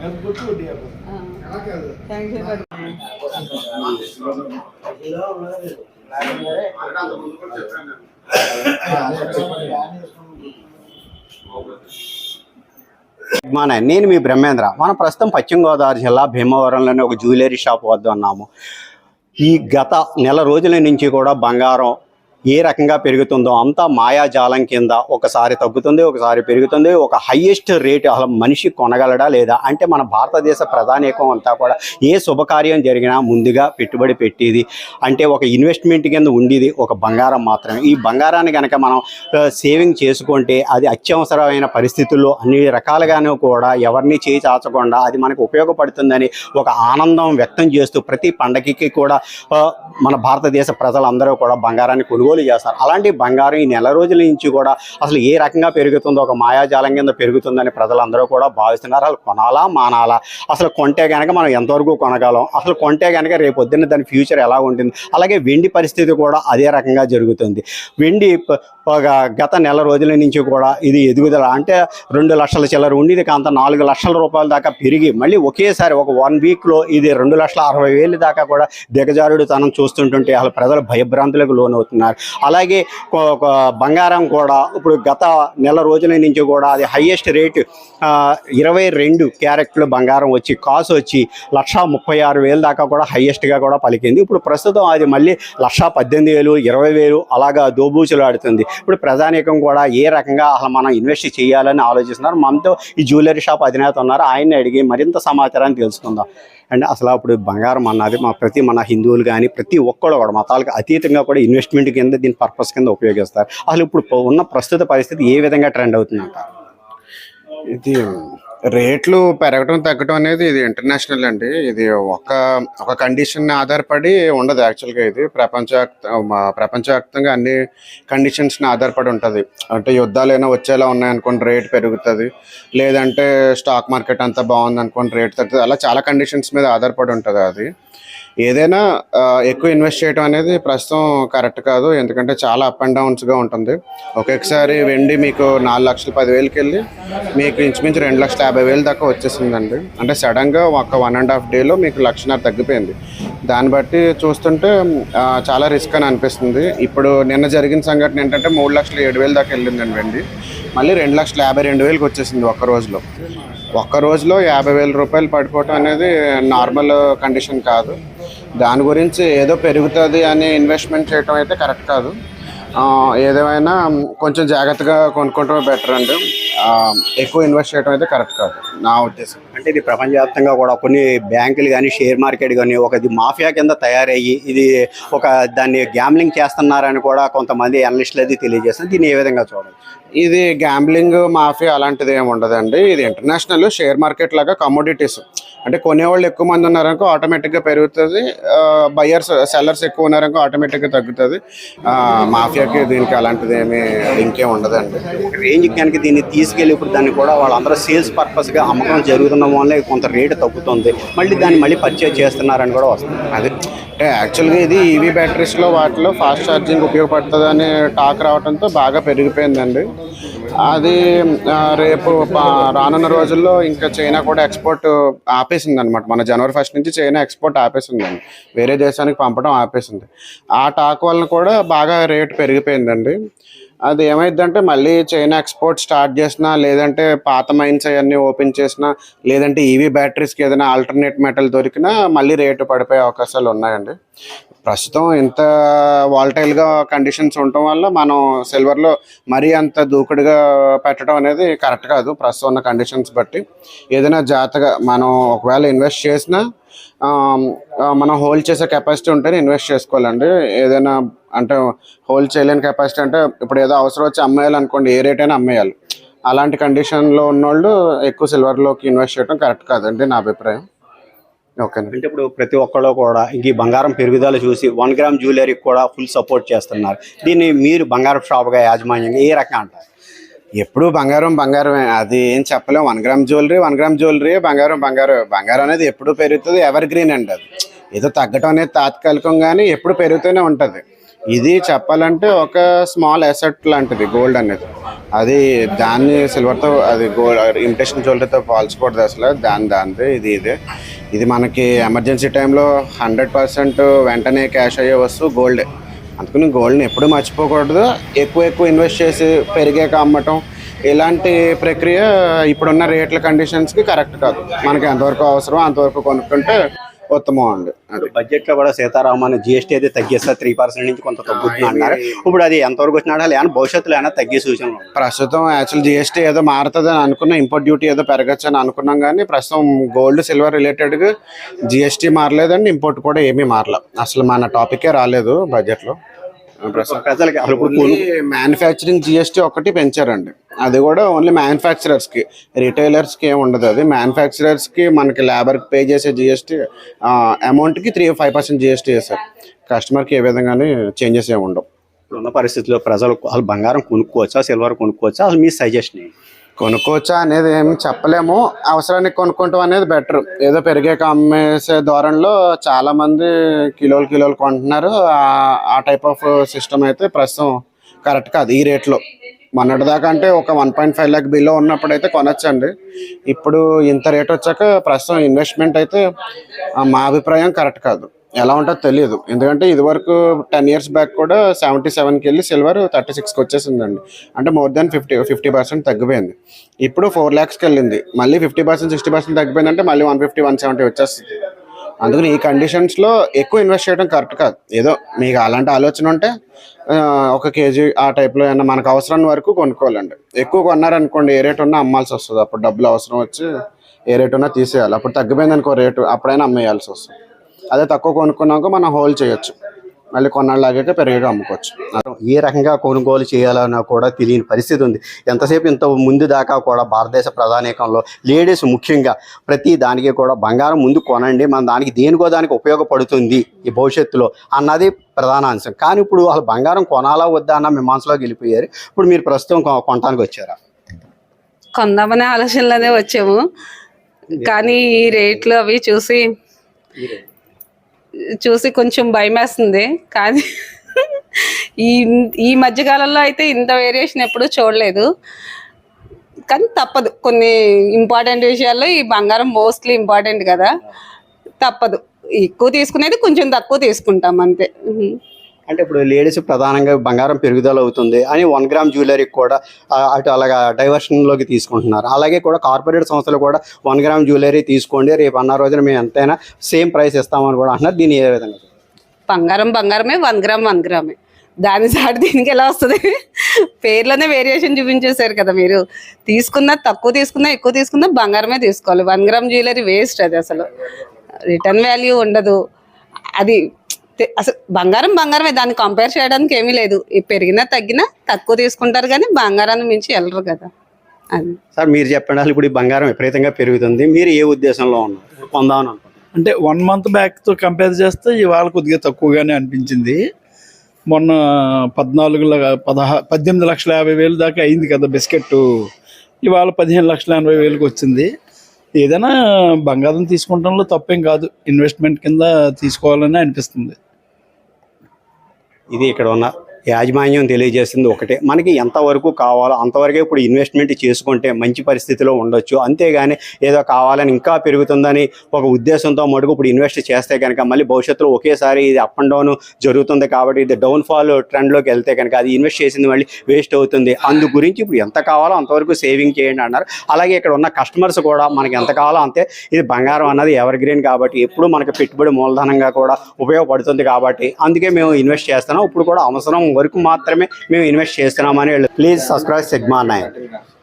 నేను మీ బ్రహ్మేంద్ర. మనం ప్రస్తుతం పశ్చిమ గోదావరి జిల్లా భీమవరంలోని ఒక జ్యువెలరీ షాప్ వద్ద ఉన్నాము. ఈ గత నెల రోజుల నుంచి కూడా బంగారం ఏ రకంగా పెరుగుతుందో అంతా మాయాజాలం కింద ఒకసారి తగ్గుతుంది, ఒకసారి పెరుగుతుంది. ఒక హైయెస్ట్ రేట్ అసలు మనిషి కొనగలడా లేదా అంటే మన భారతదేశ ప్రధానికం అంతా కూడా ఏ శుభకార్యం జరిగినా ముందుగా పెట్టుబడి పెట్టేది అంటే ఒక ఇన్వెస్ట్మెంట్ కింద ఉండేది ఒక బంగారం మాత్రమే. ఈ బంగారాన్ని కనుక మనం సేవింగ్ చేసుకుంటే అది అత్యవసరమైన పరిస్థితుల్లో అన్ని రకాలుగాను కూడా ఎవరిని చేయి చాచకుండా అది మనకు ఉపయోగపడుతుందని ఒక ఆనందం వ్యక్తం చేస్తూ ప్రతి పండగకి కూడా మన భారతదేశ ప్రజలందరూ కూడా బంగారాన్ని కొనుగోలు చేస్తారు. అలాంటి బంగారం ఈ నెల రోజుల నుంచి కూడా అసలు ఏ రకంగా పెరుగుతుందో ఒక మాయాజాలం కింద పెరుగుతుందని ప్రజలందరూ కూడా భావిస్తున్నారు. అసలు కొనాలా మానాలా, అసలు కొంటే కనుక మనం ఎంతవరకు కొనగలం, అసలు కొంటే కనుక రేపు పొద్దున్న దాని ఫ్యూచర్ ఎలా ఉంటుంది. అలాగే వెండి పరిస్థితి కూడా అదే రకంగా జరుగుతుంది. వెండి గత నెల రోజుల నుంచి కూడా ఇది ఎదుగుదల అంటే 2 లక్షల చిల్లర ఉండేది కాంత 4 లక్షల రూపాయల దాకా పెరిగి మళ్ళీ ఒకేసారి ఒక 1 వీక్లో ఇది 2,60,000 దాకా కూడా దిగజారుడు తనం చూస్తుంటుంటే అసలు ప్రజలు భయభ్రాంతులకు లోనవుతున్నారు. అలాగే బంగారం కూడా ఇప్పుడు గత నెల రోజుల నుంచి కూడా అది హైయెస్ట్ రేటు 22 క్యారెట్లు బంగారం వచ్చి కాసు వచ్చి 1,36,000 దాకా కూడా హైయెస్ట్గా కూడా పలికింది. ఇప్పుడు ప్రస్తుతం అది మళ్ళీ 1,18,000, 20,000 అలాగా దోబూచులాడుతుంది. ఇప్పుడు ప్రజానీకం కూడా ఏ రకంగా అసలు మనం ఇన్వెస్ట్ చేయాలని ఆలోచిస్తున్నారు. మనతో ఈ జ్యువెలరీ షాప్ అధినేత ఉన్నారు, ఆయన్ని అడిగి మరింత సమాచారాన్ని తెలుసుకుందాం. అండ్ అసలు అప్పుడు బంగారం అన్నది మన హిందువులు కానీ ప్రతి ఒక్కరు కూడా మతాలకు అతీతంగా కూడా ఇన్వెస్ట్మెంట్ కింద దీని పర్పస్ కింద ఉపయోగిస్తారు. అసలు ఇప్పుడు ఉన్న ప్రస్తుత పరిస్థితి ఏ విధంగా ట్రెండ్ అవుతుందంట? ఇది రేట్లు పెరగటం తగ్గటం అనేది ఇది ఇంటర్నేషనల్ అండి. ఇది ఒక కండిషన్ ఆధారపడి ఉండదు. యాక్చువల్గా ఇది ప్రపంచవ్యాప్తంగా అన్ని కండిషన్స్ని ఆధారపడి ఉంటుంది. అంటే యుద్ధాలైనా వచ్చేలా ఉన్నాయనుకోండి రేట్ పెరుగుతుంది, లేదంటే స్టాక్ మార్కెట్ అంతా బాగుంది అనుకోండి రేట్ తగ్గుతుంది. అలా చాలా కండిషన్స్ మీద ఆధారపడి ఉంటుంది. అది ఏదైనా ఎక్కువ ఇన్వెస్ట్ చేయడం అనేది ప్రస్తుతం కరెక్ట్ కాదు. ఎందుకంటే చాలా అప్ అండ్ డౌన్స్గా ఉంటుంది. ఒక్కొక్కసారి వెండి మీకు 4,10,000కి వెళ్ళి మీకు ఇంచుమించు 2,50,000 దాకా వచ్చేసిందండి. అంటే సడన్గా ఒక 1.5 డేలో మీకు 1,50,000 తగ్గిపోయింది. దాన్ని బట్టి చూస్తుంటే చాలా రిస్క్ అని అనిపిస్తుంది. ఇప్పుడు నిన్న జరిగిన సంఘటన ఏంటంటే 3,07,000 దాకా వెళ్ళిందండి వెండి. మళ్ళీ 2,52,000కి వచ్చేసింది ఒక్క రోజులో. 50,000 రూపాయలు పడిపోవటం అనేది నార్మల్ కండిషన్ కాదు. దాని గురించి ఏదో పెరుగుతుంది అని ఇన్వెస్ట్మెంట్ చేయటం అయితే కరెక్ట్ కాదు. ఏదేమైనా కొంచెం జాగ్రత్తగా కొనుక్కోవటమే బెటర్ అండి. ఎక్కువ ఇన్వెస్ట్ చేయడం అయితే కరెక్ట్ కాదు నా ఉద్దేశం. అంటే ఇది ప్రపంచవ్యాప్తంగా కూడా కొన్ని బ్యాంకులు కానీ షేర్ మార్కెట్ కానీ ఒక మాఫియా కింద తయారయ్యి ఇది దాన్ని గ్యాంబ్లింగ్ చేస్తున్నారని కూడా కొంతమంది అనలిస్టులు అది తెలియజేస్తారు. దీన్ని ఏ విధంగా చూడాలి? ఇది గ్యాంబ్లింగ్ మాఫియా అలాంటిది ఏమి ఉండదండి. ఇది ఇంటర్నేషనల్ షేర్ మార్కెట్ లాగా కమోడిటీస్. అంటే కొనేవాళ్ళు ఎక్కువ మంది ఉన్నారనుకో ఆటోమేటిక్గా పెరుగుతుంది, సెల్లర్స్ ఎక్కువ ఉన్నారనుకో ఆటోమేటిక్గా తగ్గుతుంది. మాఫియాకి దీనికి అలాంటిది ఏమీ ఇంకేం ఉండదండి. రేంజ్ కనుక దీన్ని తీసుకెళ్ళి ఇప్పుడు దాన్ని కూడా వాళ్ళందరూ సేల్స్ పర్పస్గా అమ్మకం జరుగుతున్న వల్ల కొంత రేటు తగ్గుతుంది, మళ్ళీ పర్చేజ్ చేస్తున్నారని కూడా వస్తుంది. అది అంటే యాక్చువల్గా ఇది ఈవీ బ్యాటరీస్లో వాటిలో ఫాస్ట్ ఛార్జింగ్ ఉపయోగపడుతుంది అని టాక్ రావడంతో బాగా పెరిగిపోయిందండి. అది రేపు రానున్న రోజుల్లో ఇంకా చైనా కూడా ఎక్స్పోర్ట్ ఆపేసింది అనమాట. మన జనవరి 1 నుంచి చైనా ఎక్స్పోర్ట్ ఆపేసిందండి, వేరే దేశానికి పంపడం ఆపేసింది. ఆ టాక్ వలన కూడా బాగా రేటు పెరిగిపోయిందండి. అది ఏమైందంటే మళ్ళీ చైనా ఎక్స్పోర్ట్ స్టార్ట్ చేసినా, లేదంటే పాత మైన్స్ అవన్నీ ఓపెన్ చేసినా, లేదంటే ఈవీ బ్యాటరీస్కి ఏదైనా ఆల్టర్నేట్ మెటల్ దొరికినా మళ్ళీ రేటు పడిపోయే అవకాశాలు ఉన్నాయండి. ప్రస్తుతం ఇంత వాలటైల్గా కండిషన్స్ ఉండటం వల్ల మనం సిల్వర్లో మరీ అంత దూకుడుగా పెట్టడం అనేది కరెక్ట్ కాదు. ప్రస్తుతం ఉన్న కండిషన్స్ బట్టి ఏదైనా జాగ్రత్తగా మనం ఒకవేళ ఇన్వెస్ట్ చేసినా మనం హోల్డ్ చేసే కెపాసిటీ ఉంటేనే ఇన్వెస్ట్ చేసుకోవాలండి. ఏదైనా అంటే హోల్డ్ చేయలేని కెపాసిటీ అంటే ఇప్పుడు ఏదో అవసరం వచ్చి అమ్మేయాలనుకోండి, ఏ రేట్ అయినా అమ్మేయాలి. అలాంటి కండిషన్లో ఉన్నోళ్ళు ఎక్కువ సిల్వర్లోకి ఇన్వెస్ట్ చేయడం కరెక్ట్ కాదండి నా అభిప్రాయం. ఓకే. అంటే ఇప్పుడు ప్రతి ఒక్కళ్ళు కూడా ఇంక బంగారం పెరుగుదల చూసి 1 గ్రామ్ జ్యువెలరీకి కూడా ఫుల్ సపోర్ట్ చేస్తున్నారు. దీన్ని మీరు బంగారం షాప్గా యాజమాన్యంగా ఏ రకం అంటారు? ఎప్పుడు బంగారమే, అది ఏం చెప్పలేము. 1 గ్రామ్ జ్యువెలరీ బంగారం అనేది ఎప్పుడు పెరుగుతుంది, ఎవర్ గ్రీన్ అండి. అది ఏదో తగ్గటం అనేది తాత్కాలికం, కానీ ఎప్పుడు పెరుగుతూనే ఉంటుంది. ఇది చెప్పాలంటే ఒక స్మాల్ అసెట్ లాంటిది గోల్డ్ అనేది. అది దాన్ని సిల్వర్తో అది గోల్డ్ ఇమిటేషన్ జ్యువెలరీతో పోల్చకూడదు అసలు. దానిదే ఇది మనకి ఎమర్జెన్సీ టైంలో 100% వెంటనే క్యాష్ అయ్యే వస్తువు గోల్డే. అందుకని గోల్డ్ని ఎప్పుడూ మర్చిపోకూడదు. ఎక్కువ ఇన్వెస్ట్ చేసి పెరిగాక అమ్మటం ఇలాంటి ప్రక్రియ ఇప్పుడున్న రేట్ల కండిషన్స్కి కరెక్ట్ కాదు. మనకి ఎంతవరకు అవసరం అంతవరకు కొనుక్కుంటే ఉత్తమం అండి. అది బడ్జెట్లో కూడా సీతారామన్ జిఎస్టీ అయితే తగ్గిస్తా 3% నుంచి కొంత తగ్గుతుంది అన్నారు. ఇప్పుడు అది ఎంతవరకు వచ్చినాడా లేదా భవిష్యత్తులో ఏమైనా తగ్గే సూచనలు? ప్రస్తుతం యాక్చువల్ జిఎస్టీ ఏదో మారుతుంది అని అనుకున్నాం, ఇంపోర్ట్ డ్యూటీ ఏదో పెరగచ్చు అని అనుకున్నాం. కానీ ప్రస్తుతం గోల్డ్ సిల్వర్ రిలేటెడ్గా జిఎస్టీ మారలేదండి, ఇంపోర్ట్ కూడా ఏమీ మారలేదు. అసలు మన టాపికే రాలేదు బడ్జెట్లో. ప్రజలకి మ్యానుఫ్యాక్చరింగ్ జిఎస్టీ ఒకటి పెంచారండి, అది కూడా ఓన్లీ మ్యానుఫ్యాక్చరర్స్కి, రిటైలర్స్కి ఏమి ఉండదు. అది మ్యానుఫ్యాక్చరర్స్కి మనకి లేబర్కి పే చేసే జిఎస్టీ అమౌంట్కి 5% జిఎస్టీ వేశారు. కస్టమర్కి ఏ విధంగానే చేంజెస్ ఏమి ఉండవు. ఇప్పుడున్న పరిస్థితుల్లో ప్రజలు అసలు బంగారం కొనుక్కోవచ్చా, సిల్వర్ కొనుక్కోవచ్చా, అసలు మీ సజెషన్ ఏంటి? కొనుక్కోవచ్చా అనేది ఏమి చెప్పలేము. అవసరానికి కొనుక్కోవటం అనేది బెటర్. ఏదో పెరిగాక అమ్మేసే ధోరణిలో చాలామంది కిలోలు కొంటున్నారు. ఆ టైప్ ఆఫ్ సిస్టమ్ అయితే ప్రస్తుతం కరెక్ట్ కాదు ఈ రేట్లో. మొన్నటిదాకా అంటే ఒక 1.5 lakh బిలో ఉన్నప్పుడు అయితే కొనొచ్చండి. ఇప్పుడు ఇంత రేట్ వచ్చాక ప్రస్తుతం ఇన్వెస్ట్మెంట్ అయితే మా అభిప్రాయం కరెక్ట్ కాదు. ఎలా ఉంటుందో తెలియదు. ఎందుకంటే ఇదివరకు 10 years బ్యాక్ కూడా 77కి వెళ్ళి సిల్వర్ 36కి వచ్చేసిందండి. అంటే మోర్ దాన్ 50% తగ్గిపోయింది. ఇప్పుడు 4 lakhsకి వెళ్ళింది. మళ్ళీ 50% 60% తగ్గిపోయిందంటే మళ్ళీ 150 170 వచ్చేస్తుంది. అందుకని ఈ కండిషన్స్లో ఎక్కువ ఇన్వెస్ట్ చేయడం కరెక్ట్ కాదు. ఏదో మీకు అలాంటి ఆలోచన ఉంటే 1 kg ఆ టైప్లో ఏమన్నా మనకు అవసరం వరకు కొనుక్కోవాలండి. ఎక్కువ కొన్నారనుకోండి ఏ రేట్ ఉన్నా అమ్మాల్సి వస్తుంది. అప్పుడు డబ్బులు అవసరం వచ్చి ఏ రేట్ ఉన్నా తీసేయాలి. అప్పుడు తగ్గిపోయింది అనుకో రేటు, అప్పుడైనా అమ్మేయాల్సి వస్తుంది. అదే తక్కువ కొనుక్కున్నాక మనం హోల్డ్ చేయొచ్చు, మళ్ళీ కొన్నాళ్ళలాగాక పెరిగాక అమ్ముకోవచ్చు. ఏ రకంగా కొనుగోలు చేయాలన్నా కూడా తెలియని పరిస్థితి ఉంది. ఎంతసేపు ఇంత ముందు దాకా కూడా భారతదేశ ప్రధానికంలో లేడీస్ ముఖ్యంగా ప్రతి దానికి కూడా బంగారం ముందు కొనండి, మన దానికి దేనికో దానికి ఉపయోగపడుతుంది ఈ భవిష్యత్తులో అన్నది ప్రధాన అంశం. కానీ ఇప్పుడు అసలు బంగారం కొనాలా వద్దా అన్న మీమాంసలోకి వెళ్ళిపోయారు. ఇప్పుడు మీరు ప్రస్తుతం కొనడానికి వచ్చారా? కొందామనే ఆలోచనలోనే వచ్చాము. కానీ ఈ రేట్లు అవి చూసి కొంచెం భయం వేస్తుంది. కానీ ఈ మధ్యకాలంలో అయితే ఇంత వేరియేషన్ ఎప్పుడూ చూడలేదు. కానీ తప్పదు, కొన్ని ఇంపార్టెంట్ విషయాల్లో ఈ బంగారం మోస్ట్లీ ఇంపార్టెంట్ కదా, తప్పదు. ఎక్కువ తీసుకునేది కొంచెం తక్కువ తీసుకుంటాం అంతే. అంటే ఇప్పుడు లేడీస్ ప్రధానంగా బంగారం పెరుగుదల అవుతుంది అని 1 gram జ్యువెలరీకి కూడా అటు అలాగా డైవర్షన్లోకి తీసుకుంటున్నారు. అలాగే కూడా కార్పొరేట్ సంస్థలు కూడా 1 gram జ్యువెలరీ తీసుకోండి, రేపు అన్న రోజున మేము ఎంతైనా సేమ్ ప్రైస్ ఇస్తామని కూడా అంటున్నారు. దీన్ని ఏ విధంగా? బంగారమే 1 గ్రామే. దాని సాటి దీనికి ఎలా వస్తుంది? పేర్లోనే వేరియేషన్ చూపించేశారు కదా మీరు. తక్కువ తీసుకున్నా ఎక్కువ తీసుకున్నా బంగారమే తీసుకోవాలి. 1 gram జ్యువెలరీ వేస్ట్. అది అసలు రిటర్న్ వాల్యూ ఉండదు. అది అసలు బంగారమే, దాన్ని కంపేర్ చేయడానికి ఏమీ లేదు. పెరిగినా తగ్గినా తక్కువ తీసుకుంటారు కానీ బంగారాన్ని మించి వెళ్ళరు కదా. అది సార్ మీరు చెప్పండి, అసలు ఇప్పుడు ఈ బంగారం విపరీతంగా పెరుగుతుంది, మీరు ఏ ఉద్దేశంలో ఉన్నారు కొందామని అనుకుంటున్నారు? అంటే 1 month బ్యాక్తో కంపేర్ చేస్తే ఇవాళ కొద్దిగా తక్కువగానే అనిపించింది. మొన్న 18,50,000 దాకా అయింది కదా బిస్కెట్, ఇవాళ 15,80,000కి వచ్చింది. ఏదైనా బంగారం తీసుకుంటంలో తప్పేం కాదు, ఇన్వెస్ట్మెంట్ కింద తీసుకోవాలని అనిపిస్తుంది. ఇది ఇక్కడ ఉన్న యాజమాన్యం తెలియజేస్తుంది ఒకటే, మనకి ఎంతవరకు కావాలో అంతవరకే ఇప్పుడు ఇన్వెస్ట్మెంట్ చేసుకుంటే మంచి పరిస్థితిలో ఉండొచ్చు. అంతేగాని ఏదో కావాలని ఇంకా పెరుగుతుందని ఒక ఉద్దేశంతో మటుకు ఇప్పుడు ఇన్వెస్ట్ చేస్తే కనుక మళ్ళీ భవిష్యత్తులో ఒకేసారి ఇది అప్ అండ్ డౌన్ జరుగుతుంది. కాబట్టి ఇది డౌన్ఫాల్ ట్రెండ్లోకి వెళ్తే కనుక అది ఇన్వెస్ట్ చేసింది మళ్ళీ వేస్ట్ అవుతుంది. అందు గురించి ఇప్పుడు ఎంత కావాలో అంతవరకు సేవింగ్ చేయండి అన్నారు. అలాగే ఇక్కడ ఉన్న కస్టమర్స్ కూడా మనకి ఎంత కావాలో అంతే. ఇది బంగారం అన్నది ఎవర్ గ్రీన్ కాబట్టి ఎప్పుడు మనకి పెట్టుబడి మూలధనంగా కూడా ఉపయోగపడుతుంది. కాబట్టి అందుకే మేము ఇన్వెస్ట్ చేస్తున్నాం. ఇప్పుడు కూడా అవసరం వరకు మాత్రమే మేము ఇన్వెస్ట్ చేస్తున్నామని. Please subscribe Sigma 9.